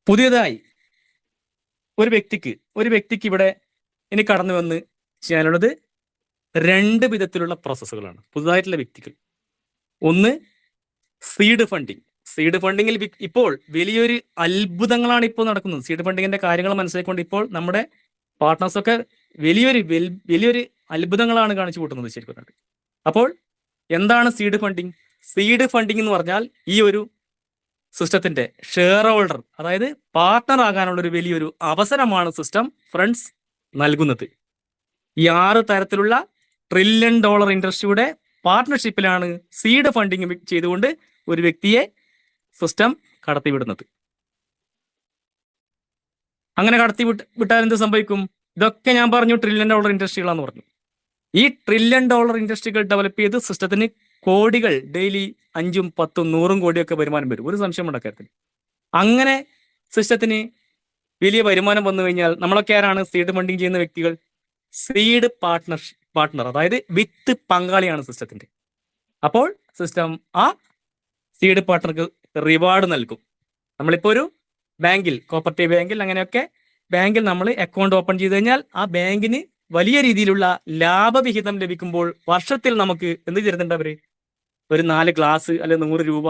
പുതിയതായി ഒരു വ്യക്തിക്ക് ഇവിടെ ഇനി കടന്നു വന്ന് ചെയ്യാനുള്ളത് രണ്ട് വിധത്തിലുള്ള പ്രോസസ്സുകളാണ്. പുതുതായിട്ടുള്ള വ്യക്തികൾ, ഒന്ന് സീഡ് ഫണ്ടിങ്. സീഡ് ഫണ്ടിങ്ങിൽ ഇപ്പോൾ വലിയൊരു അത്ഭുതങ്ങളാണ് ഇപ്പോൾ നടക്കുന്നത്. സീഡ് ഫണ്ടിങ്ങിന്റെ കാര്യങ്ങൾ മനസ്സിലാക്കിക്കൊണ്ട് ഇപ്പോൾ നമ്മുടെ പാർട്ട്നേഴ്സൊക്കെ വലിയൊരു അത്ഭുതങ്ങളാണ് കാണിച്ചു കൂട്ടുന്നത് ശരിക്കും. അപ്പോൾ എന്താണ് സീഡ് ഫണ്ടിങ്? സീഡ് ഫണ്ടിങ് എന്ന് പറഞ്ഞാൽ ഈ ഒരു സിസ്റ്റത്തിന്റെ ഷെയർ ഹോൾഡർ, അതായത് പാർട്ട്ണർ ആകാനുള്ള ഒരു വലിയൊരു അവസരമാണ് സിസ്റ്റം ഫ്രണ്ട്സ് നൽകുന്നത്. ഈ 6 തരത്തിലുള്ള $1 ട്രില്യൺ ഇൻഡസ്ട്രിയുടെ പാർട്ട്ണർഷിപ്പിലാണ് സീഡ് ഫണ്ടിങ് ചെയ്തുകൊണ്ട് ഒരു വ്യക്തിയെ സിസ്റ്റം കടത്തിവിടുന്നത്. അങ്ങനെ വിട്ടാൽ എന്ത് സംഭവിക്കും? ഇതൊക്കെ ഞാൻ പറഞ്ഞു $1 ട്രില്യൺ ഇൻഡസ്ട്രികളാന്ന് പറഞ്ഞു. ഈ $1 ട്രില്യൺ ഇൻഡസ്ട്രികൾ ഡെവലപ്പ് ചെയ്ത് സിസ്റ്റത്തിന് കോടികൾ ഡെയിലി 5, 10, 100 കോടിയൊക്കെ വരുമാനം വരും. ഒരു സംശയം ഉണ്ടാക്കരുത്. അങ്ങനെ സിസ്റ്റത്തിന് വലിയ വരുമാനം വന്നു കഴിഞ്ഞാൽ നമ്മളൊക്കെ ആരാണ് സീഡ് ഫണ്ടിങ് ചെയ്യുന്ന വ്യക്തികൾ? സീഡ് പാർട്ട്ണർ, അതായത് വിത്ത് പങ്കാളിയാണ് സിസ്റ്റത്തിന്റെ. അപ്പോൾ സിസ്റ്റം ആ സീഡ് പാർട്ട്ണർക്ക് റിവാർഡ് നൽകും. നമ്മളിപ്പോൾ ഒരു ബാങ്കിൽ, കോപ്പറേറ്റീവ് ബാങ്കിൽ, അങ്ങനെയൊക്കെ ബാങ്കിൽ നമ്മൾ അക്കൗണ്ട് ഓപ്പൺ ചെയ്ത് കഴിഞ്ഞാൽ ആ ബാങ്കിന് വലിയ രീതിയിലുള്ള ലാഭവിഹിതം ലഭിക്കുമ്പോൾ വർഷത്തിൽ നമുക്ക് എന്ത് തരുന്നുണ്ട്? അവര് ഒരു 4 ഗ്ലാസ് അല്ലെ 100 രൂപ,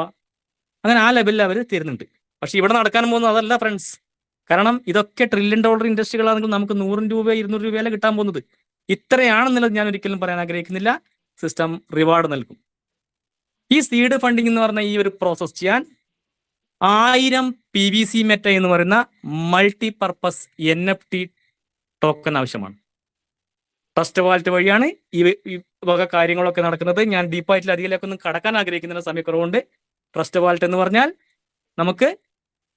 അങ്ങനെ ആ ലെവലിൽ അവർ തരുന്നുണ്ട്. പക്ഷെ ഇവിടെ നടക്കാൻ പോകുന്നത് അതല്ല ഫ്രണ്ട്സ്. കാരണം ഇതൊക്കെ $1 ട്രില്യൺ ഇൻഡസ്ട്രികളാണെങ്കിൽ നമുക്ക് 100 രൂപ 200 രൂപയല്ല കിട്ടാൻ പോകുന്നത്. ഇത്രയാണെന്നുള്ളത് ഞാൻ ഒരിക്കലും പറയാൻ ആഗ്രഹിക്കുന്നില്ല. സിസ്റ്റം റിവാർഡ് നൽകും. ഈ സീഡ് ഫണ്ടിങ് എന്ന് പറഞ്ഞ ഈ ഒരു പ്രോസസ് ചെയ്യാൻ 1000 PVC മെറ്റ എന്ന് പറയുന്ന മൾട്ടിപർപ്പസ് NFT ടോക്കൺ ആവശ്യമാണ്. ട്രസ്റ്റ് വാലറ്റ് വഴിയാണ് ഈ വക കാര്യങ്ങളൊക്കെ നടക്കുന്നത്. ഞാൻ ഡീപ്പായിട്ട് അധികലേക്കൊന്നും കടക്കാൻ ആഗ്രഹിക്കുന്ന സമയക്കുറവുണ്ട്. ട്രസ്റ്റ് വാലറ്റ് എന്ന് പറഞ്ഞാൽ നമുക്ക്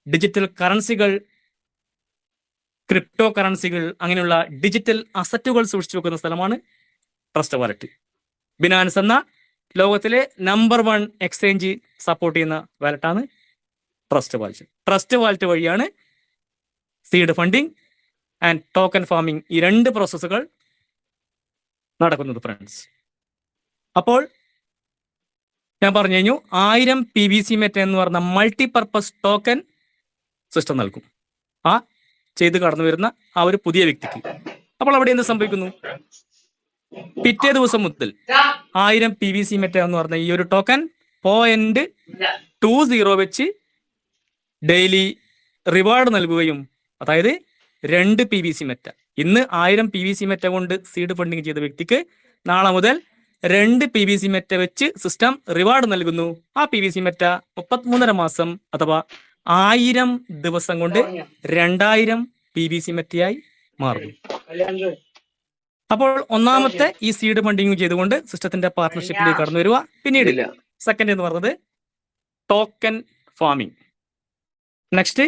ഡിജിറ്റൽ കറൻസികൾ, ക്രിപ്റ്റോ കറൻസികൾ, അങ്ങനെയുള്ള ഡിജിറ്റൽ അസറ്റുകൾ സൂക്ഷിച്ചു വെക്കുന്ന സ്ഥലമാണ് ട്രസ്റ്റ് വാലറ്റ്. ബിനാൻസ് എന്ന ലോകത്തിലെ നമ്പർ 1 എക്സ്ചേഞ്ച് സപ്പോർട്ട് ചെയ്യുന്ന വാലറ്റാണ് ട്രസ്റ്റ് വാലറ്റ്. ട്രസ്റ്റ് വാലറ്റ് വഴിയാണ് seed funding and token farming, ഈ 2 പ്രോസസ്സുകൾ നടക്കുന്നത് ഫ്രണ്ട്സ്. അപ്പോൾ ഞാൻ പറഞ്ഞു കഴിഞ്ഞു, 1000 PVC മെറ്റ എന്ന് പറഞ്ഞ മൾട്ടിപർപ്പസ് ടോക്കൺ സിസ്റ്റം നൽകും ആ ചെയ്ത് കടന്നു വരുന്ന ആ ഒരു പുതിയ വ്യക്തിക്ക്. അപ്പോൾ അവിടെ എന്ത് സംഭവിക്കുന്നു? പിറ്റേ ദിവസം മുതൽ 1000 PVC മെറ്റ എന്ന് പറഞ്ഞ ഈ ഒരു ടോക്കൺ 0.20 വെച്ച് ഡെയിലി റിവാർഡ് നൽകുകയും, അതായത് 2 PVC മെറ്റ, ഇന്ന് 1000 PVC മെറ്റ കൊണ്ട് സീഡ് ഫണ്ടിങ് ചെയ്ത വ്യക്തിക്ക് നാളെ മുതൽ 2 PVC മെറ്റ വെച്ച് സിസ്റ്റം റിവാർഡ് നൽകുന്നു. ആ PVC മെറ്റ 33.5 മാസം അഥവാ 1000 ദിവസം കൊണ്ട് 2000 PVC മെറ്റയായി മാറുന്നു. അപ്പോൾ ഒന്നാമത്തെ ഈ സീഡ് ഫണ്ടിങ് ചെയ്തുകൊണ്ട് സിസ്റ്റത്തിന്റെ പാർട്ട്ണർഷിപ്പിലേക്ക് കടന്നു വരിക. പിന്നീട് സെക്കൻഡ് എന്ന് പറയുന്നത് ടോക്കൺ ഫാമിംഗ്. നെക്സ്റ്റ്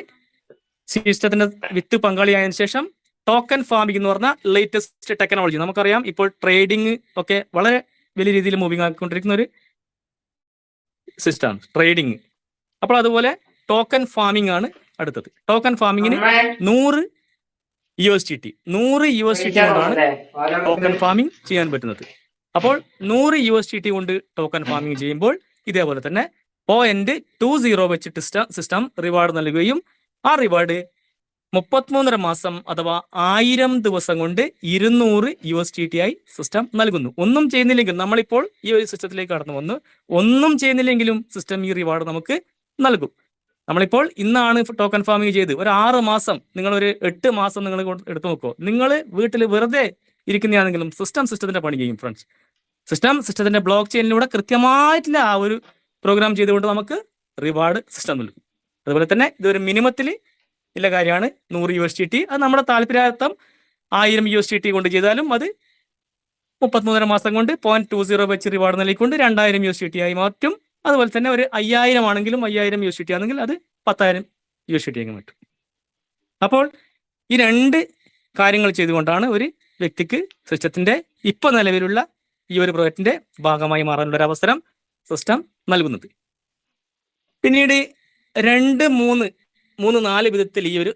സിസ്റ്റത്തിന്റെ വിത്ത് പങ്കാളിയായതിനു ശേഷം ടോക്കൺ ഫാമിംഗ് എന്ന് പറഞ്ഞ ലേറ്റസ്റ്റ് ടെക്നോളജി. നമുക്കറിയാം ഇപ്പോൾ ട്രേഡിംഗ് ഒക്കെ വളരെ വലിയ രീതിയിൽ മൂവിങ് ആക്കിക്കൊണ്ടിരിക്കുന്ന ഒരു സിസ്റ്റമാണ് ട്രേഡിംഗ്. അപ്പോൾ അതുപോലെ ടോക്കൺ ഫാമിംഗ് ആണ് അടുത്തത്. ടോക്കൺ ഫാമിങ്ങിന് 100 USDT കൊണ്ടാണ് ടോക്കൺ ഫാമിംഗ് ചെയ്യാൻ പറ്റുന്നത്. അപ്പോൾ 100 USDT കൊണ്ട് ടോക്കൺ ഫാമിംഗ് ചെയ്യുമ്പോൾ ഇതേപോലെ തന്നെ 0.20 വെച്ചിട്ട് സിസ്റ്റം റിവാർഡ് നൽകുകയും ആ റിവാർഡ് 33.5 മാസം അഥവാ 1000 ദിവസം കൊണ്ട് 200 USDT ആയി സിസ്റ്റം നൽകുന്നു. ഒന്നും ചെയ്യുന്നില്ലെങ്കിൽ, നമ്മളിപ്പോൾ ഈ ഒരു സിസ്റ്റത്തിലേക്ക് കടന്നു വന്ന് ഒന്നും ചെയ്യുന്നില്ലെങ്കിലും സിസ്റ്റം ഈ റിവാർഡ് നമുക്ക് നൽകും. നമ്മളിപ്പോൾ ഇന്നാണ് ടോക്കൺ ഫാമിംഗ് ചെയ്ത് ഒരു 6 മാസം, നിങ്ങളൊരു 8 മാസം നിങ്ങൾ എടുത്തു നോക്കുമോ, നിങ്ങൾ വീട്ടിൽ വെറുതെ ഇരിക്കുന്നതാണെങ്കിലും സിസ്റ്റത്തിന്റെ പണി ചെയ്യും ഫ്രണ്ട്സ്. സിസ്റ്റത്തിന്റെ ബ്ലോക്ക് ചെയിനിലൂടെ കൃത്യമായിട്ടുള്ള ആ ഒരു പ്രോഗ്രാം ചെയ്തുകൊണ്ട് നമുക്ക് റിവാർഡ് സിസ്റ്റം നൽകും. അതുപോലെ തന്നെ ഇതൊരു മിനിമത്തിൽ ഇല്ല കാര്യമാണ് 100 USDT. അത് നമ്മുടെ താല്പര്യാർത്ഥം 1000 USDT കൊണ്ട് ചെയ്താലും അത് 33.5 മാസം കൊണ്ട് 0.20 വെച്ച് റിവാർഡ് നൽകിക്കൊണ്ട് 2000 USDT ആയി മാറ്റും. അതുപോലെ തന്നെ ഒരു 5000 ആണെങ്കിലും 5000 USDT ആണെങ്കിൽ അത് 10,000 USDT ആയി മാറ്റും. അപ്പോൾ ഈ 2 കാര്യങ്ങൾ ചെയ്തുകൊണ്ടാണ് ഒരു വ്യക്തിക്ക് സിസ്റ്റത്തിന്റെ ഇപ്പൊ നിലവിലുള്ള ഈ ഒരു പ്രോജക്റ്റിന്റെ ഭാഗമായി മാറാനുള്ള ഒരു അവസരം സിസ്റ്റം നൽകുന്നത്. പിന്നീട് 2-3-4 വിധത്തിൽ ഈ ഒരു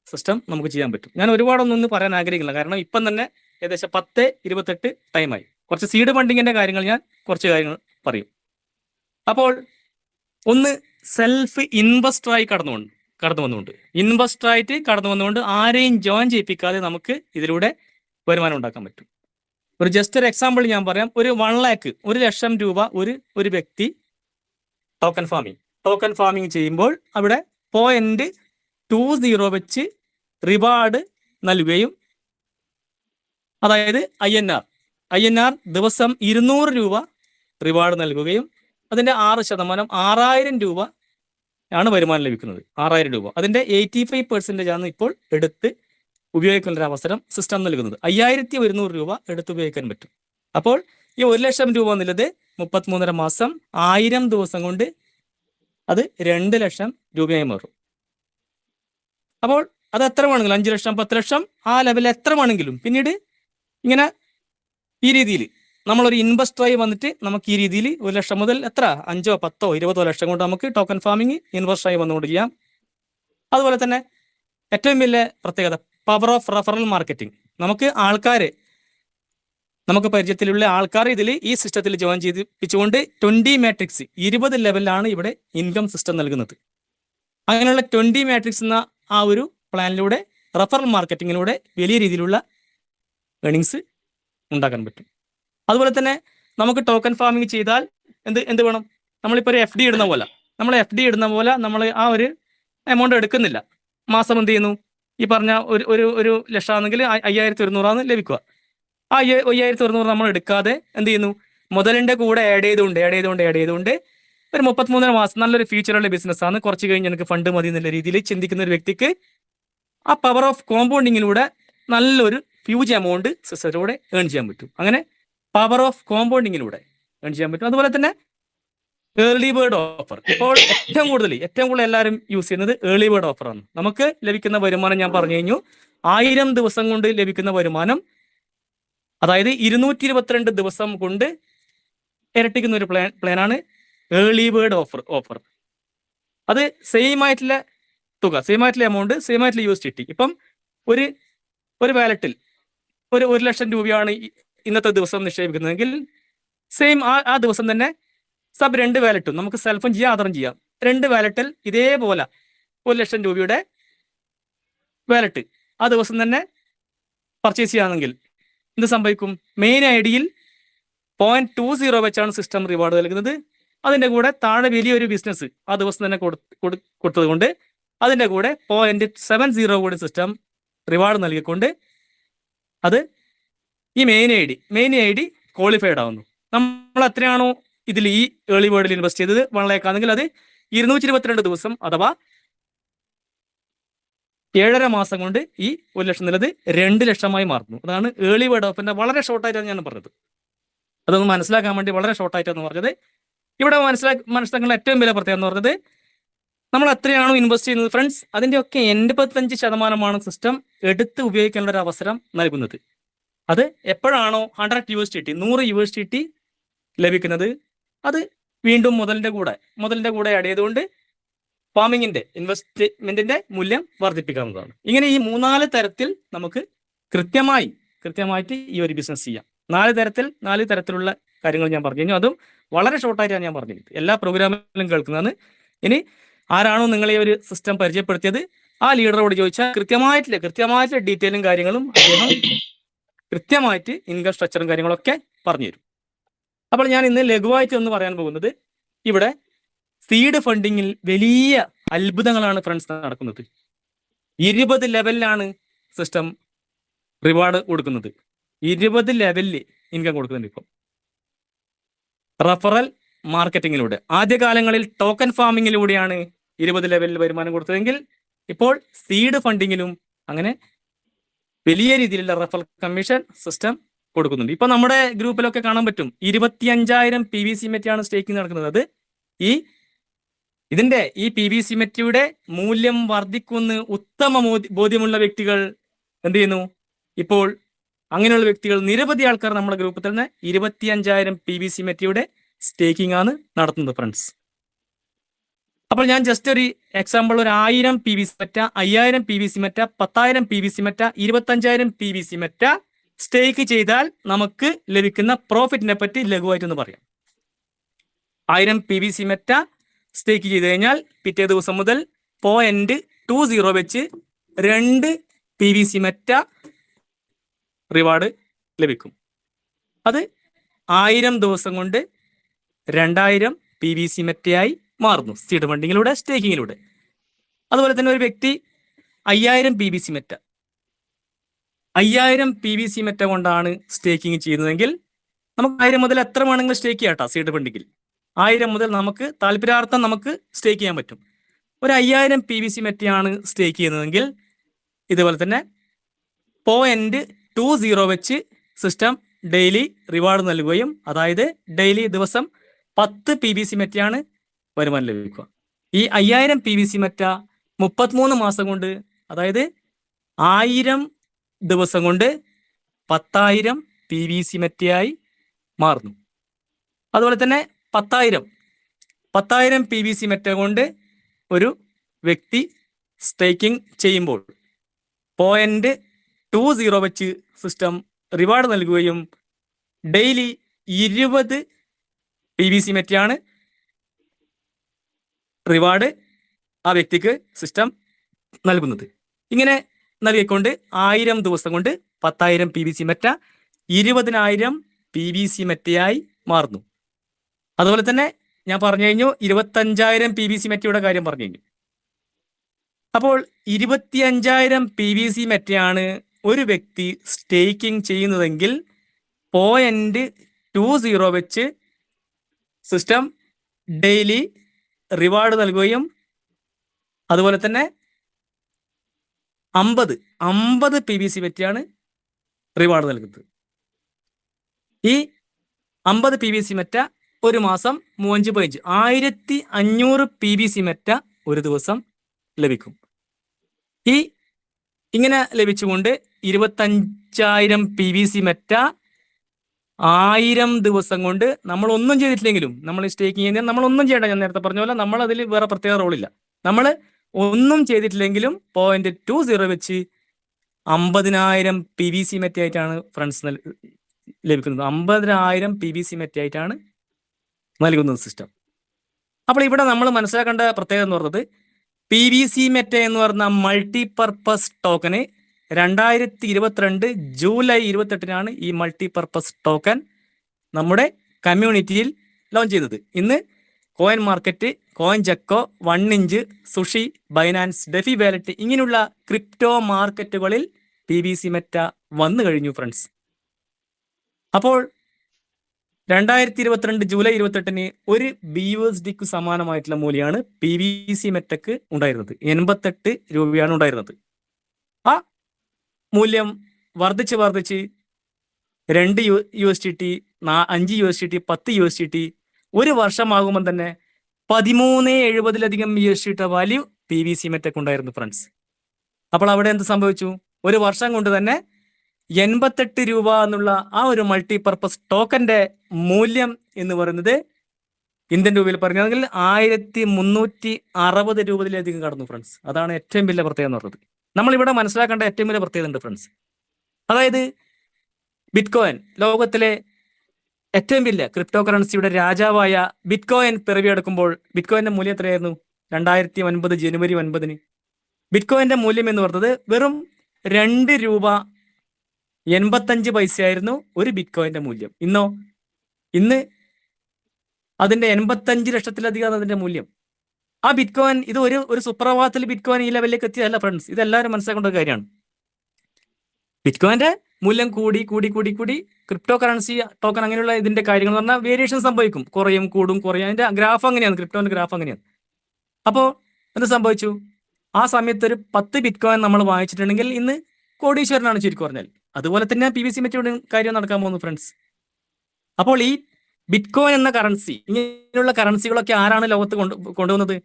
സിസ്റ്റം നമുക്ക് ചെയ്യാൻ പറ്റും. ഞാൻ ഒരുപാടൊന്നും പറയാൻ ആഗ്രഹിക്കില്ല, കാരണം ഇപ്പം തന്നെ ഏകദേശം 10:28 ടൈമായി. കുറച്ച് സീഡ് ഫണ്ടിങ്ങിന്റെ കാര്യങ്ങൾ ഞാൻ കുറച്ച് കാര്യങ്ങൾ പറയും. അപ്പോൾ ഒന്ന് സെൽഫ് ഇൻവെസ്റ്ററായി കടന്നുകൊണ്ട് കടന്നു വന്നുകൊണ്ട്, ഇൻവെസ്റ്ററായിട്ട് കടന്നു വന്നുകൊണ്ട് ആരെയും ജോയിൻ ചെയ്യിപ്പിക്കാതെ നമുക്ക് ഇതിലൂടെ വരുമാനം ഉണ്ടാക്കാൻ പറ്റും. ഒരു ജസ്റ്റ് ഒരു എക്സാമ്പിൾ ഞാൻ പറയാം. ഒരു 1 ലക്ഷം, 1 ലക്ഷം രൂപ ഒരു വ്യക്തി ടോക്കൺ ഫാമിംഗ് ചെയ്യുമ്പോൾ അവിടെ 0.20 വെച്ച് റിവാർഡ് നൽകുകയും, അതായത് INR ദിവസം 200 രൂപ റിവാർഡ് നൽകുകയും അതിൻ്റെ 6% 6000 രൂപ ആണ് വരുമാനം ലഭിക്കുന്നത്. 6000 രൂപ അതിൻ്റെ 85% ആണ് ഇപ്പോൾ എടുത്ത് ഉപയോഗിക്കേണ്ട ഒരു അവസരം സിസ്റ്റം നൽകുന്നത്. 5100 രൂപ എടുത്ത് ഉപയോഗിക്കാൻ പറ്റും. അപ്പോൾ ഈ 1 ലക്ഷം രൂപ എന്നുള്ളത് 33.5 മാസം 1000 ദിവസം കൊണ്ട് അത് 2 ലക്ഷം രൂപയായി മാറും. അപ്പോൾ അത് എത്ര വേണമെങ്കിലും 5 ലക്ഷം 10 ലക്ഷം ആ ലെവലിൽ എത്ര വേണമെങ്കിലും പിന്നീട് ഇങ്ങനെ ഈ രീതിയിൽ നമ്മളൊരു ഇൻവെസ്റ്ററായി വന്നിട്ട് നമുക്ക് ഈ രീതിയിൽ 1 ലക്ഷം മുതൽ എത്ര 5, 10, 20 ലക്ഷം കൊണ്ട് നമുക്ക് ടോക്കൺ ഫാമിംഗ് ഇൻവെസ്റ്ററായി വന്നുകൊണ്ട് ചെയ്യാം. അതുപോലെ തന്നെ ഏറ്റവും വലിയ പ്രത്യേകത പവർ ഓഫ് റെഫറൽ മാർക്കറ്റിംഗ്. നമുക്ക് പരിചയത്തിലുള്ള ആൾക്കാർ ഈ സിസ്റ്റത്തിൽ ജോയിൻ ചെയ്യിപ്പിച്ചുകൊണ്ട് 20 മാട്രിക്സ് 20 ലെവലിലാണ് ഇവിടെ ഇൻകം സിസ്റ്റം നൽകുന്നത്. അങ്ങനെയുള്ള 20 മാട്രിക്സ് എന്ന ആ ഒരു പ്ലാനിലൂടെ റെഫറൽ മാർക്കറ്റിങ്ങിലൂടെ വലിയ രീതിയിലുള്ള ഏണിങ്സ് ഉണ്ടാക്കാൻ പറ്റും. അതുപോലെ തന്നെ നമുക്ക് ടോക്കൺ ഫാമിംഗ് ചെയ്താൽ എന്ത് വേണം? നമ്മളിപ്പോൾ ഒരു FD ഇടുന്ന പോലെ നമ്മൾ ആ ഒരു എമൗണ്ട് എടുക്കുന്നില്ല. മാസം എന്ത് ചെയ്യുന്നു? ഈ പറഞ്ഞ ഒരു ലക്ഷമാണെങ്കിൽ 5100 ലഭിക്കുക. ആ 5100 നമ്മൾ എടുക്കാതെ എന്ത് ചെയ്യുന്നു? മുതലിൻ്റെ കൂടെ ആഡ് ചെയ്തുകൊണ്ട് ഒരു 33 മാസം നല്ലൊരു ഫ്യൂച്ചറുള്ള ബിസിനസ്സാണ്, കുറച്ച് കഴിഞ്ഞ് എനിക്ക് ഫണ്ട് മതി എന്നുള്ള രീതിയിൽ ചിന്തിക്കുന്ന ഒരു വ്യക്തിക്ക് ആ പവർ ഓഫ് കോമ്പൗണ്ടിങ്ങിലൂടെ നല്ലൊരു ഹ്യൂജ് എമൗണ്ട് സിസ്റ്റത്തിലൂടെ ഏൺ ചെയ്യാൻ പറ്റും. അങ്ങനെ പവർ ഓഫ് കോമ്പൗണ്ടിങ്ങിലൂടെ ഏൺ ചെയ്യാൻ പറ്റും. അതുപോലെ തന്നെ ഏർലി ബേർഡ് ഓഫർ. ഇപ്പോൾ ഏറ്റവും കൂടുതൽ എല്ലാവരും യൂസ് ചെയ്യുന്നത് ഏർലി ബേർഡ് ഓഫറാണ്. നമുക്ക് ലഭിക്കുന്ന വരുമാനം ഞാൻ പറഞ്ഞു കഴിഞ്ഞു. 1000 ദിവസം കൊണ്ട് ലഭിക്കുന്ന വരുമാനം, അതായത് 222 ദിവസം കൊണ്ട് ഇരട്ടിക്കുന്ന ഒരു പ്ലാനാണ് ഏർലി ബേർഡ് ഓഫർ. അത് സെയിം ആയിട്ടുള്ള തുക, സെയിം ആയിട്ടുള്ള എമൗണ്ട്, സെയിം ആയിട്ടുള്ള USDT. ഇപ്പം ഒരു വാലറ്റിൽ ഒരു 1 ലക്ഷം രൂപയാണ് ഇന്നത്തെ ദിവസം നിക്ഷേപിക്കുന്നതെങ്കിൽ സെയിം ആ ദിവസം തന്നെ 2 വാലറ്റും നമുക്ക് സെൽഫും ചെയ്യാം, അതറും ചെയ്യാം. 2 വാലറ്റിൽ ഇതേപോലെ 1 ലക്ഷം രൂപയുടെ വാലറ്റ് ആ ദിവസം തന്നെ പർച്ചേസ് ചെയ്യുകയാണെങ്കിൽ എന്ത് സംഭവിക്കും? മെയിൻ ഐഡിയിൽ 0.20 വെച്ചാണ് സിസ്റ്റം റിവാർഡ് നൽകുന്നത്. അതിൻ്റെ കൂടെ താഴെ വലിയൊരു ബിസിനസ് ആ ദിവസം തന്നെ കൊടുത്തത് കൊണ്ട് അതിൻ്റെ കൂടെ 0.70 കൂടി സിസ്റ്റം റിവാർഡ് നൽകിക്കൊണ്ട് അത് ഈ മെയിൻ ഐ ഡി ക്വാളിഫൈഡ് ആവുന്നു. നമ്മൾ എത്രയാണോ ഇതിൽ ഈ ഏർലി ബേർഡിൽ ഇൻവെസ്റ്റ് ചെയ്തത് 1 ലക്ഷം ആണെങ്കിൽ അത് 222 ദിവസം അഥവാ 7.5 മാസം കൊണ്ട് ഈ 1 ലക്ഷം എന്നുള്ളത് 2 ലക്ഷമായി മാറുന്നു. അതാണ് ഏർലി ബേർഡ് ഓഫറിന്റെ വളരെ ഷോർട്ടായിട്ടാണ് ഞാൻ പറഞ്ഞത്. അതൊന്ന് മനസ്സിലാക്കാൻ വേണ്ടി വളരെ ഷോർട്ടായിട്ടാണ് പറഞ്ഞത്. ഇവിടെ മനസ്സിലാക്കുന്ന ഏറ്റവും വലിയ പ്രത്യേകത എന്ന് പറഞ്ഞത് നമ്മൾ എത്രയാണോ ഇൻവെസ്റ്റ് ചെയ്യുന്നത് ഫ്രണ്ട്സ്, അതിൻ്റെ ഒക്കെ 85% സിസ്റ്റം എടുത്ത് ഉപയോഗിക്കാനുള്ള ഒരു അവസരം നൽകുന്നത്. അത് എപ്പോഴാണോ 100 USDT ലഭിക്കുന്നത് അത് വീണ്ടും മുതലിൻ്റെ കൂടെ ആഡ് ചെയ്തുകൊണ്ട് ഫാമിങ്ങിന്റെ ഇൻവെസ്റ്റ്മെന്റിന്റെ മൂല്യം വർദ്ധിപ്പിക്കാവുന്നതാണ്. ഇങ്ങനെ ഈ 4 തരത്തിൽ നമുക്ക് കൃത്യമായിട്ട് ഈ ഒരു ബിസിനസ് ചെയ്യാം. 4 തരത്തിലുള്ള കാര്യങ്ങൾ ഞാൻ പറഞ്ഞു കഴിഞ്ഞു. അതും വളരെ ഷോർട്ടായിട്ടാണ് ഞാൻ പറഞ്ഞത്. എല്ലാ പ്രോഗ്രാമിലും കേൾക്കുന്നതാണ്. ഇനി ആരാണോ നിങ്ങളെ ഒരു സിസ്റ്റം പരിചയപ്പെടുത്തിയത് ആ ലീഡറോട് ചോദിച്ചാൽ കൃത്യമായിട്ട് ഡീറ്റെയിലും കാര്യങ്ങളും അദ്ദേഹം കൃത്യമായിട്ട് ഇൻകം സ്ട്രക്ചറും കാര്യങ്ങളൊക്കെ പറഞ്ഞുതരും. അപ്പോൾ ഞാൻ ഇന്ന് ലഘുവായിട്ട് ഒന്ന് പറയാൻ പോകുന്നത്, ഇവിടെ സീഡ് ഫണ്ടിങ്ങിൽ വലിയ അത്ഭുതങ്ങളാണ് ഫ്രണ്ട്സ് നടക്കുന്നത്. 20 ലെവലിലാണ് സിസ്റ്റം റിവാർഡ് കൊടുക്കുന്നത്. 20 ലെവലിൽ ഇൻകം കൊടുക്കുന്നുണ്ട്. ഇപ്പം റഫറൽ മാർക്കറ്റിങ്ങിലൂടെ, ആദ്യകാലങ്ങളിൽ ടോക്കൺ ഫാമിങ്ങിലൂടെയാണ് 20 ലെവലിൽ വരുമാനം കൊടുത്തതെങ്കിൽ ഇപ്പോൾ സീഡ് ഫണ്ടിങ്ങിലും അങ്ങനെ വലിയ രീതിയിലുള്ള റഫറൽ കമ്മീഷൻ സിസ്റ്റം കൊടുക്കുന്നുണ്ട്. ഇപ്പൊ നമ്മുടെ ഗ്രൂപ്പിലൊക്കെ കാണാൻ പറ്റും 25,000 PVC മെറ്റാണ് സ്റ്റേക്കിംഗ് നടക്കുന്നത്. അത് ഇതിന്റെ ഈ PVC മെറ്റയുടെ മൂല്യം വർദ്ധിക്കുന്ന ഉത്തമ ബോധ്യമുള്ള വ്യക്തികൾ എന്ത് ചെയ്യുന്നു? ഇപ്പോൾ അങ്ങനെയുള്ള വ്യക്തികൾ നിരവധി ആൾക്കാർ നമ്മുടെ ഗ്രൂപ്പിൽ തന്നെ 25,000 PVC മെറ്റയുടെ സ്റ്റേക്കിംഗ് ആണ് നടത്തുന്നത് ഫ്രണ്ട്സ്. അപ്പോൾ ഞാൻ ജസ്റ്റ് ഒരു എക്സാമ്പിൾ, ഒരു 1000 PVC meta, 5000 PVC meta, 10,000 PVC meta, 25,000 PVC meta stake ചെയ്താൽ നമുക്ക് ലഭിക്കുന്ന പ്രോഫിറ്റിനെ പറ്റി ലഘുവായിട്ടൊന്ന് പറയാം. 1000 PVC മെറ്റ സ്റ്റേക്ക് ചെയ്ത് കഴിഞ്ഞാൽ പിറ്റേ ദിവസം മുതൽ 20 വെച്ച് 2 PVC മെറ്റ റിവാർഡ് ലഭിക്കും. അത് 1000 ദിവസം കൊണ്ട് 2000 PVC മെറ്റയായി മാറുന്നു സീഡ് ഫണ്ടിങ്ങിലൂടെ, സ്റ്റേക്കിങ്ങിലൂടെ. അതുപോലെ തന്നെ ഒരു വ്യക്തി 5000 PVC മെറ്റ 5000 PVC മെറ്റ കൊണ്ടാണ് സ്റ്റേക്കിംഗ് ചെയ്യുന്നതെങ്കിൽ നമുക്ക് 1000 മുതൽ എത്ര വേണമെങ്കിലും സ്റ്റേക്ക് ചെയ്യാം കേട്ടോ. സീഡ് ഫണ്ടിങ്ങിൽ 1000 മുതൽ നമുക്ക് താല്പര്യാർത്ഥം നമുക്ക് സ്റ്റേക്ക് ചെയ്യാൻ പറ്റും. ഒരു 5000 PVC മെറ്റയാണ് സ്റ്റേക്ക് ചെയ്യുന്നതെങ്കിൽ ഇതുപോലെ തന്നെ 0.20 വെച്ച് സിസ്റ്റം ഡെയിലി റിവാർഡ് നൽകുകയും, അതായത് ഡെയിലി ദിവസം 10 PVC മെറ്റയാണ് വരുമാനം ലഭിക്കുക. ഈ 5000 PVC മെറ്റ 33 മാസം കൊണ്ട്, അതായത് 1000 ദിവസം കൊണ്ട് 10,000 PVC മെറ്റയായി മാറുന്നു. അതുപോലെ തന്നെ 10,000 PVC മെറ്റ കൊണ്ട് ഒരു വ്യക്തി സ്റ്റേക്കിംഗ് ചെയ്യുമ്പോൾ 0.20 വെച്ച് സിസ്റ്റം റിവാർഡ് നൽകുകയും ഡെയിലി 20 PVC മെറ്റയാണ് റിവാർഡ് ആ വ്യക്തിക്ക് സിസ്റ്റം നൽകുന്നത്. ഇങ്ങനെ നൽകിക്കൊണ്ട് 1000 ദിവസം കൊണ്ട് 10,000 PVC മെറ്റ 20,000 PVC മെറ്റയായി മാറുന്നു. അതുപോലെ തന്നെ ഞാൻ പറഞ്ഞു കഴിഞ്ഞു 25,000 PVC മെറ്റയുടെ കാര്യം പറഞ്ഞു കഴിഞ്ഞു. അപ്പോൾ 25,000 PVC മെറ്റയാണ് ഒരു വ്യക്തി സ്റ്റേക്കിംഗ് ചെയ്യുന്നതെങ്കിൽ 0.20 വെച്ച് സിസ്റ്റം ഡെയിലി റിവാർഡ് നൽകുകയും, അതുപോലെ തന്നെ 50 PVC മെറ്റയാണ് റിവാർഡ് നൽകുന്നത്. ഈ 50 PVC മെറ്റ ഒരു മാസം 35 1500 PVC മെറ്റ ഒരു ദിവസം ലഭിക്കും. ഈ ഇങ്ങനെ ലഭിച്ചുകൊണ്ട് 25,000 PVC മെറ്റ 1000 ദിവസം കൊണ്ട് നമ്മൾ ഒന്നും ചെയ്തിട്ടില്ലെങ്കിലും, നമ്മൾ സ്റ്റേക്കിംഗ് ചെയ്യുന്ന നമ്മളൊന്നും ചെയ്യണ്ട, ഞാൻ നേരത്തെ പറഞ്ഞ പോലെ നമ്മൾ അതിൽ വേറെ പ്രത്യേക റോളില്ല. നമ്മൾ ഒന്നും ചെയ്തിട്ടില്ലെങ്കിലും 0.20 വെച്ച് 50,000 PVC മെറ്റ ആയിട്ടാണ് ഫ്രണ്ട്സ് ലഭിക്കുന്നത്. 50,000 PVC മെറ്റ ആയിട്ടാണ് നൽകുന്നത് സിസ്റ്റം. അപ്പോൾ ഇവിടെ നമ്മൾ മനസ്സിലാക്കേണ്ട പ്രത്യേകത എന്ന് പറയുന്നത്, PVC മെറ്റ എന്ന് പറഞ്ഞ മൾട്ടിപർപ്പസ് ടോക്കന് 2022 ജൂലൈ 28 ഈ മൾട്ടിപർപ്പസ് ടോക്കൻ നമ്മുടെ കമ്മ്യൂണിറ്റിയിൽ ലോഞ്ച് ചെയ്തത്. ഇന്ന് coin market, coin Gecko, 1inch, Sushi, Binance, DeFi wallet ഇങ്ങനെയുള്ള ക്രിപ്റ്റോ മാർക്കറ്റുകളിൽ PVC മെറ്റ വന്നു കഴിഞ്ഞു ഫ്രണ്ട്സ്. അപ്പോൾ 2022 ജൂലൈ 28 ഒരു BUSDക്ക് സമാനമായിട്ടുള്ള മൂല്യമാണ് PVC മെറ്റക്ക് ഉണ്ടായിരുന്നത്. 88 രൂപയാണ് ഉണ്ടായിരുന്നത്. ആ മൂല്യം വർദ്ധിച്ച് 2 USDT, 5 USDT, 10 USDT ഒരു വർഷമാകുമ്പോൾ തന്നെ 1370 USDT വാല്യൂ PVC മെറ്റക്ക് ഉണ്ടായിരുന്നു ഫ്രണ്ട്സ്. അപ്പോൾ അവിടെ എന്ത് സംഭവിച്ചു? ഒരു വർഷം കൊണ്ട് തന്നെ 88 രൂപ എന്നുള്ള ആ ഒരു മൾട്ടിപർപ്പസ് ടോക്കന്റെ മൂല്യം എന്ന് പറയുന്നത് ഇന്ത്യൻ രൂപയിൽ പറഞ്ഞതെങ്കിൽ 1360 രൂപയിലധികം കടന്നു ഫ്രണ്ട്സ്. അതാണ് ഏറ്റവും വലിയ പ്രത്യേകത എന്ന് പറയുന്നത്. നമ്മളിവിടെ മനസ്സിലാക്കേണ്ട ഏറ്റവും വലിയ പ്രത്യേകത ഉണ്ട് ഫ്രണ്ട്സ്. അതായത് ബിറ്റ്കോയിൻ ലോകത്തിലെ ഏറ്റവും വലിയ ക്രിപ്റ്റോ കറൻസിയുടെ രാജാവായ ബിറ്റ്കോയിൻ പിറവിയെടുക്കുമ്പോൾ ബിറ്റ്കോയിന്റെ മൂല്യം എത്രയായിരുന്നു? 2009 ജനുവരി 9 ബിറ്റ്കോയിന്റെ മൂല്യം എന്ന് പറയുന്നത് വെറും 2 രൂപ 85 പൈസയായിരുന്നു ഒരു ബിറ്റ്കോയിന്റെ മൂല്യം. ഇന്ന് അതിന്റെ 85 ലക്ഷത്തിലധികം അതിന്റെ മൂല്യം. ആ ബിറ്റ്കോയിൻ ഇത് ഒരു സുപ്രഭാതത്തിൽ ബിറ്റ്കോയിൻ ഈ ലെവലിലേക്ക് എത്തിയതല്ല ഫ്രണ്ട്സ്. ഇതെല്ലാവരും മനസ്സിലാക്കേണ്ട ഒരു കാര്യമാണ്. ബിറ്റ്കോയിന്റെ മൂല്യം കൂടി ക്രിപ്റ്റോ കറൻസി ടോക്കൺ അങ്ങനെയുള്ള ഇതിന്റെ കാര്യങ്ങൾ എന്ന് പറഞ്ഞാൽ വേരിയേഷൻ സംഭവിക്കും, കുറയും കൂടും കുറയും. അതിന്റെ ഗ്രാഫ് അങ്ങനെയാണ്, ക്രിപ്റ്റോന്റെ ഗ്രാഫ് അങ്ങനെയാണ്. അപ്പോൾ എന്ത് സംഭവിച്ചു? ആ സമയത്ത് ഒരു 10 ബിറ്റ്കോയിൻ നമ്മൾ വാങ്ങിച്ചിട്ടുണ്ടെങ്കിൽ ഇന്ന് കോടീശ്വരനാണ് ചുരുക്കി പറഞ്ഞാൽ. അതുപോലെ തന്നെ PVC മെറ്റയുടെ കാര്യം നടക്കാൻ പോകുന്നു ഫ്രണ്ട്സ്. അപ്പോൾ ഈ ബിറ്റ്കോയിൻ എന്ന കറൻസി, ഇങ്ങനെയുള്ള കറൻസികളൊക്കെ ആരാണ് ലോകത്ത് കൊണ്ടുവന്നത്?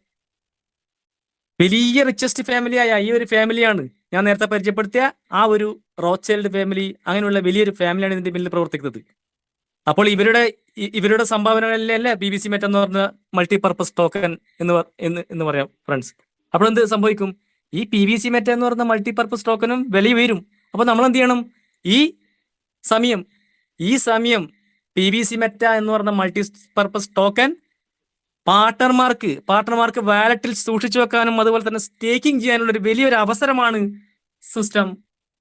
വലിയ റിച്ചസ്റ്റ് ഫാമിലിയായ ഈ ഒരു ഫാമിലിയാണ് ഞാൻ നേരത്തെ പരിചയപ്പെടുത്തിയ ആ ഒരു റോത്ത്ശൈൽഡ് ഫാമിലി. അങ്ങനെയുള്ള വലിയൊരു ഫാമിലിയാണ് ഇതിന്റെ പിന്നിൽ പ്രവർത്തിക്കുന്നത്. അപ്പോൾ ഇവരുടെ സംഭാവനകളിലല്ലേ PVC മെറ്റ എന്ന് പറഞ്ഞ മൾട്ടിപർപ്പസ് ടോക്കൻ എന്ന് പറയാം ഫ്രണ്ട്സ്. അപ്പോൾ എന്ത് സംഭവിക്കും? ഈ PVC മെറ്റ എന്ന് പറഞ്ഞ മൾട്ടിപർപ്പസ് ടോക്കനും വില ഉയരും. അപ്പോൾ നമ്മൾ എന്ത് ചെയ്യണം? ഈ സമയം PVC മെറ്റ എന്ന് പറഞ്ഞ മൾട്ടിപർപ്പസ് ടോക്കൻ പാർട്ട്ണർമാർക്ക് വാലറ്റിൽ സൂക്ഷിച്ചു വെക്കാനും അതുപോലെ തന്നെ സ്റ്റേക്കിംഗ് ചെയ്യാനുള്ള ഒരു വലിയൊരു അവസരമാണ് സിസ്റ്റം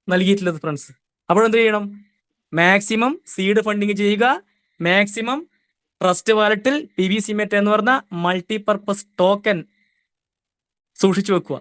നൽകിയിട്ടുള്ളത് ഫ്രണ്ട്സ്. അപ്പോൾ എന്ത് ചെയ്യണം? മാക്സിമം സീഡ് ഫണ്ടിങ് ചെയ്യുക, മാക്സിമം ട്രസ്റ്റ് വാലറ്റിൽ PBC മെറ്റ എന്ന് പറഞ്ഞ മൾട്ടിപർപ്പസ് ടോക്കൻ സൂക്ഷിച്ചു വെക്കുക.